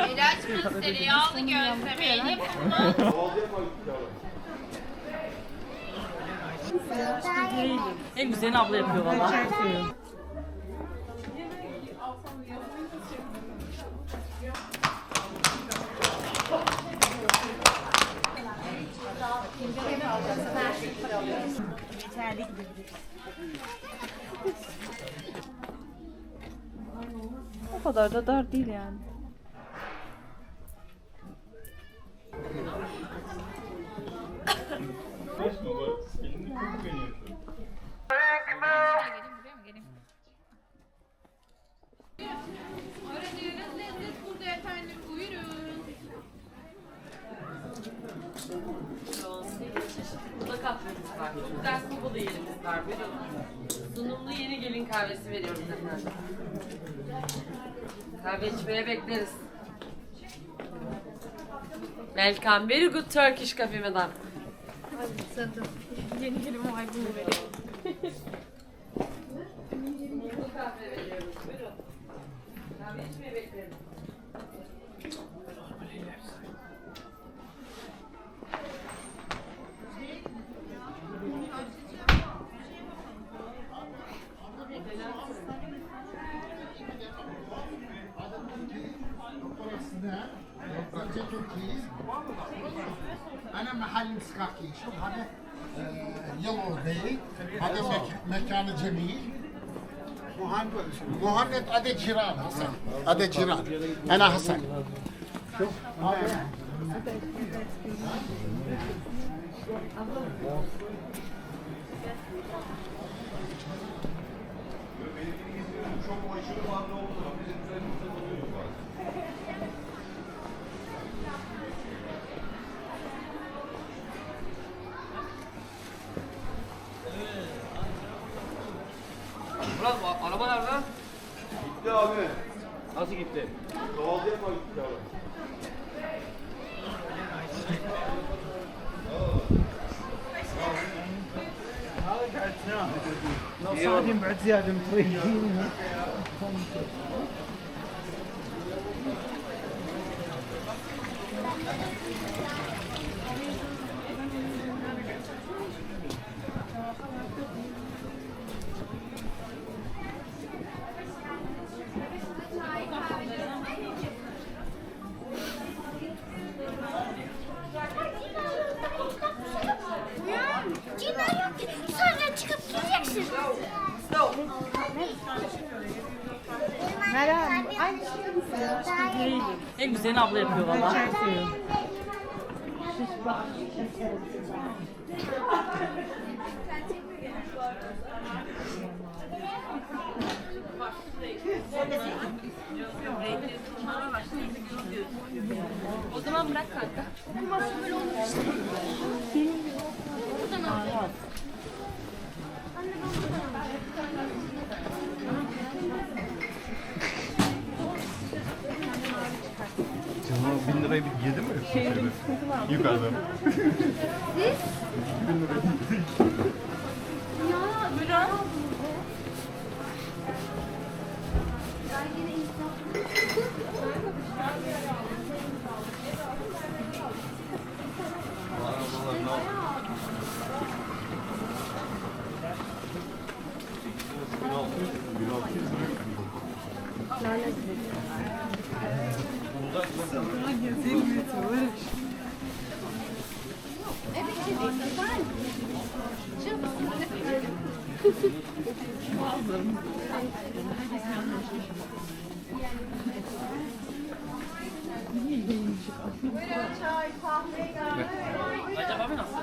İlaç mısırı, yağlı gözlemeyle. En güzelini abla yapıyor valla. O kadar da dar değil yani. Aradığınız lezzet burada efendim, buyurun. Burada kahvemiz var. Çok güzel sobalı yerimiz var. Buyurun. Sunumlu yeni gelin kahvesi veriyoruz efendim. Kahve içmeye bekleriz. Welcome, very good Turkish coffee madam. Yeni gelin o albümü veriyor. Kahve veriyoruz. Buyurun. Kahve içmeye bekleriz. أنا محل مسكاكي شوف هذا يلو داي هذا مكان جميل مهند أدي جيران حسن أدي جيران أنا حسن شوف هذا Murat araba nerede? Gitti abi. Nasıl gitti? Doğalcıya mı gitti abi? صاعدين بعد زيادة مترين. Sonra çıkıp gideceksin. En güzelini abla yapıyor valla. O zaman bırak kanka. Buradan al. Canım 1000 lirayı bir yedi mi? Yukarıda. Siz? 2000 lirayı yedik. Ya bırak. Acaba mı nasıl?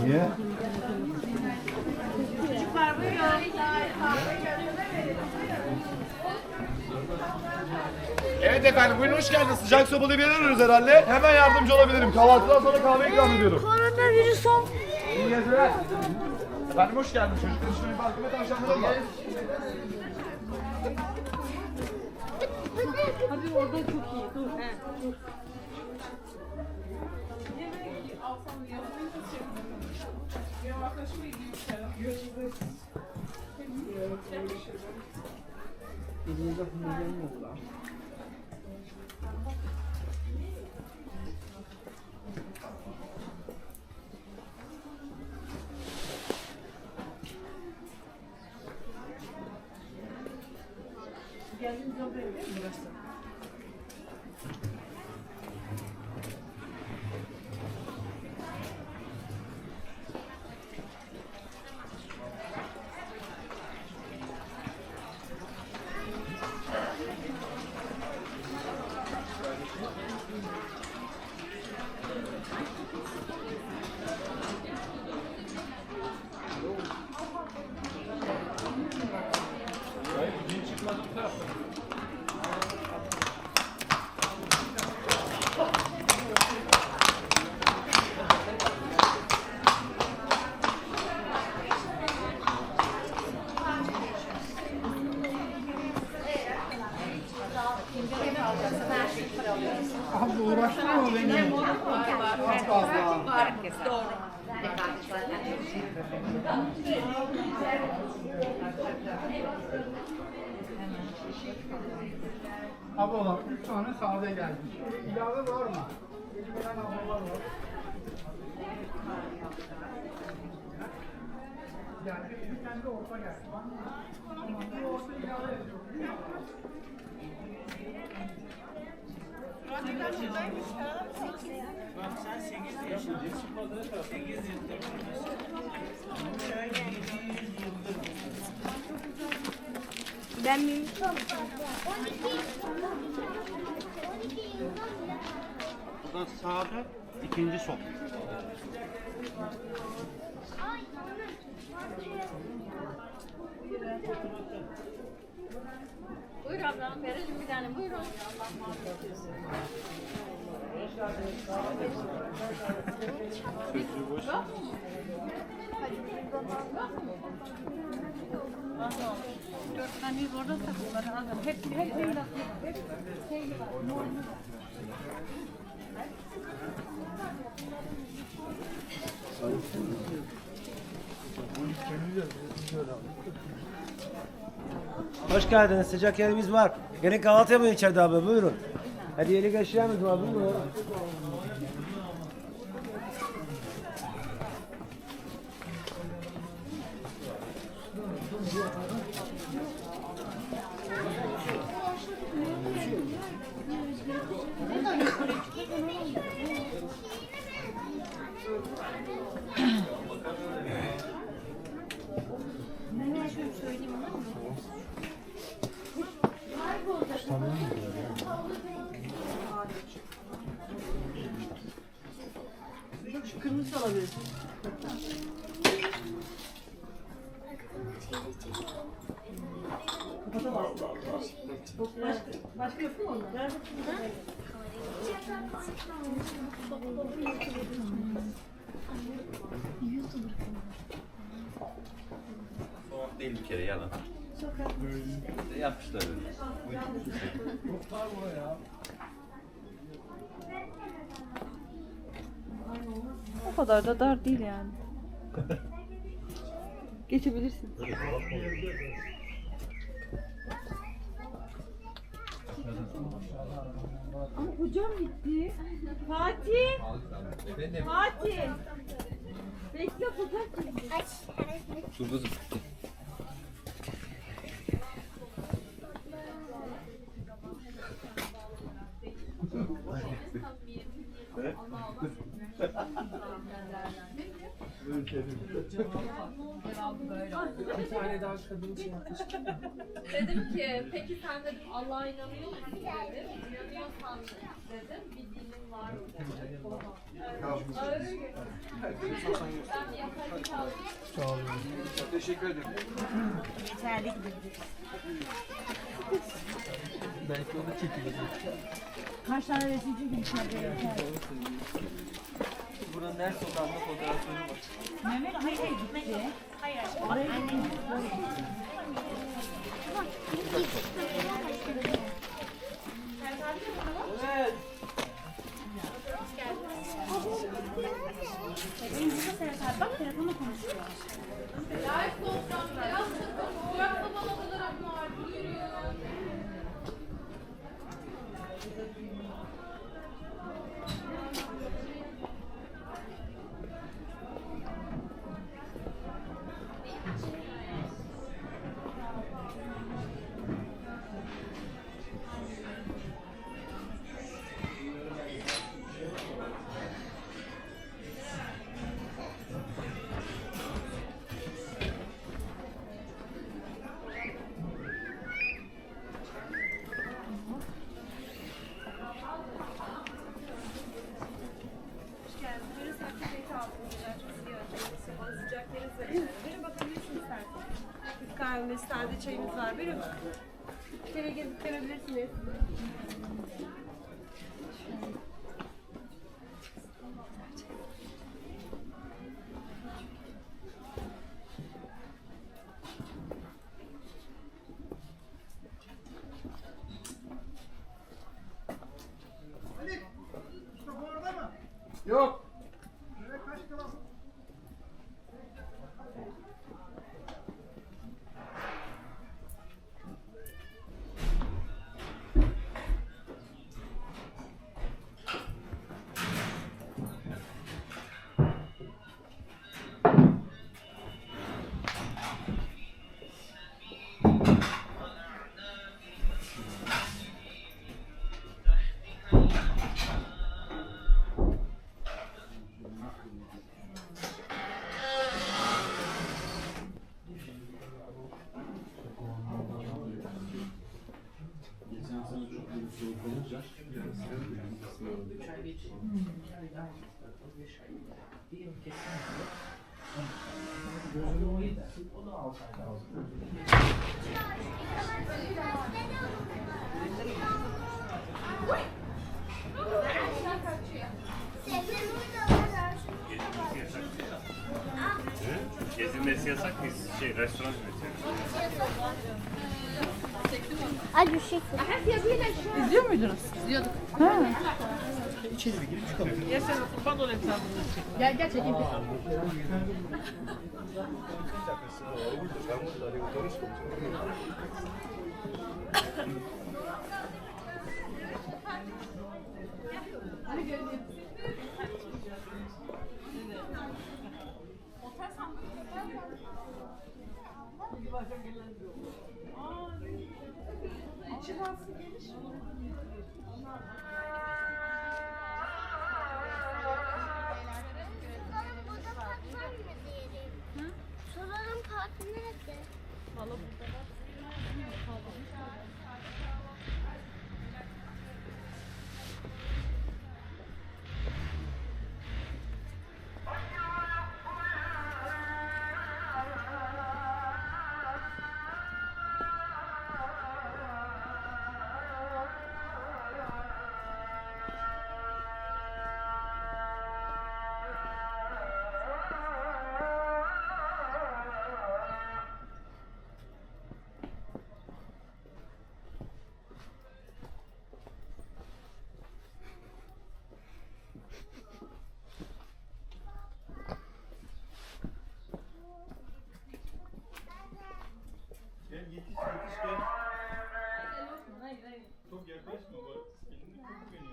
Niye? Evet efendim buyurun hoş geldiniz. Sıcak sobalı bir yer arıyoruz herhalde. Hemen yardımcı olabilirim. Kahvaltıdan sonra kahve ikram ediyorum. Koronavirüsüm. İyi geceler. Efendim hoş geldiniz. Çocuklar şöyle bir akıbet tavşanlarım var. Hadi orada çok iyi. Dur. Abi uğraştırma beni. Ablalar 3 tane sade gelmiş. İlave var mı? Gelen ablalar var. Yani bir tane de orta geldi. Bir orta ilave ediyorum. Ben miyim? Buradan sağda ikinci sol. Buyur ablam, verelim bir tane. Buyurun. Ben bir orada takımları aldım. Hep Hoş geldiniz. Sıcak yerimiz var. Gelin kahvaltı yapın içeride abi. Buyurun. Hediyelik eşyamız var. Buyurun. Kırmızı olabilir. Başka yok mu onlar? Soğuk değil bir kere yalan. Yapmışlar öyle. O kadar da dar değil yani. Geçebilirsin. Ama hocam gitti. Fatih. Fatih. Bekle fotoğraf çekeceğim. Dur kızım. Bir tane daha kadın şey yapmış. Dedim ki peki sen dedim Allah'a inanıyor musun dedim. İnanıyorsan dedim bir dinin var mı dedim. Evet. Ben yakayı çaldım. Sağ olun. Teşekkür ederim. Belki o da çekilecek. Kaç tane resim çekin içeride? Buranın her sokağında fotoğrafları var. Mehmet hayır gitti. Hayır. Evet. tane sade çayımız var. Buyurun. İçeri gezip görebilirsiniz. Yok. Gezilmesi yasak biz restoran üretiyoruz. Ay düşecek. İzliyor muydunuz? İzliyorduk. Ha. Gel gel çekeyim. Soralım parkı nerede? Gel yetiş gel. Çok yaklaşma bak. Elini kapı beni.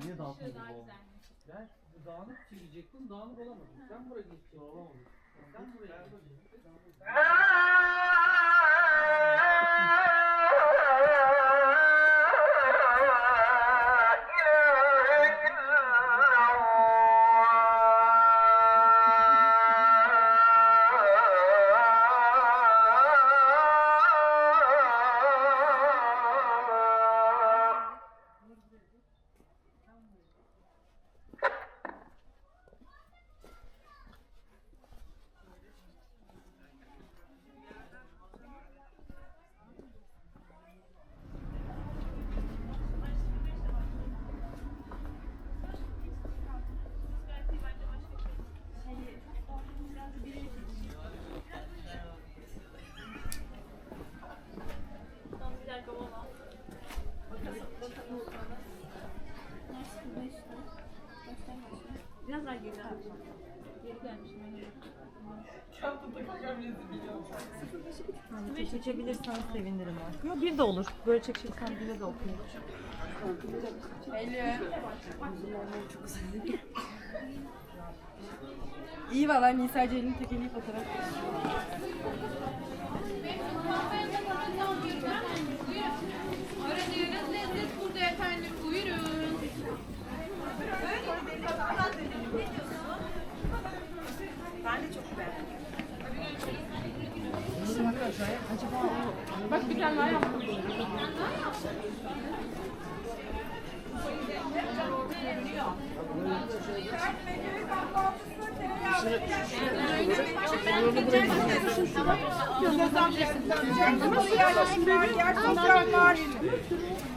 Niye dağıtmadın bu? Ben dağınık çekecektim, dağınık olamadım. Sen buraya gittin, olamadın. Sen buraya gittin. Biraz daha geri gelmiş. Geri gelmişim. Çekebilirsen sevinirim artık. Yok bir de olur. Böyle çekeceksen bile de okuyayım. İyi valla Nisa Ceylin tekeli fotoğraf. Aradığınız lezzet burada efendim. Buyurun. Ben de çok beğendim. Bak bir tane daha yaptım.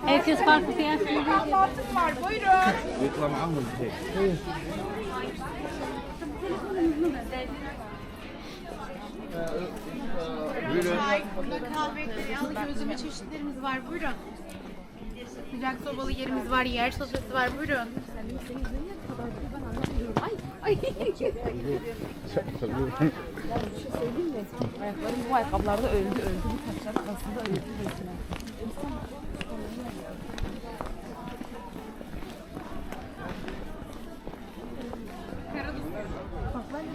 Herkes farklı kıyafetler. Kahvaltım var. Buyurun. Burada kahve, tereyağlı gözleme çeşitlerimiz var. Buyurun. Sıcak sobalı yerimiz var, yer sofrası var. Buyurun. Ayaklarım bu ayakkabılarda öldü. Bu taşlar arasında öldü. Bak ben de